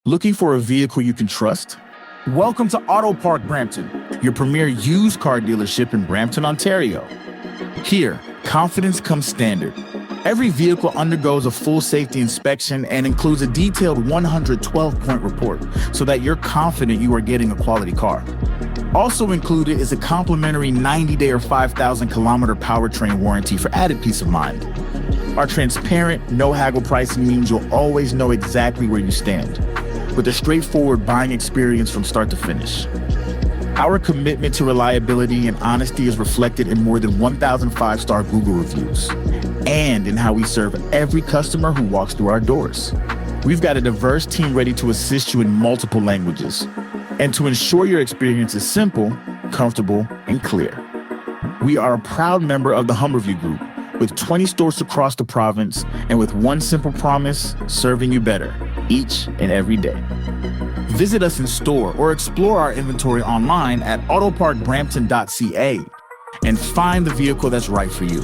Looking for a vehicle you can trust? Welcome to AutoPark Brampton, your premier used car dealership in Brampton, Ontario. Here, confidence comes standard. Every vehicle undergoes a full safety inspection and includes a detailed 112-point report so that you're confident you are getting a quality car. Also included is a complimentary 90-day or 5,000-kilometer powertrain warranty for added peace of mind. Our transparent, no-haggle pricing means you'll always know exactly where you stand, with a straightforward buying experience from start to finish. Our commitment to reliability and honesty is reflected in more than 1,000 five-star Google reviews and in how we serve every customer who walks through our doors. We've got a diverse team ready to assist you in multiple languages and to ensure your experience is simple, comfortable, and clear. We are a proud member of the Humberview Group, with 20 stores across the province and with one simple promise, serving you better each and every day. Visit us in store or explore our inventory online at autoparkbrampton.ca and find the vehicle that's right for you.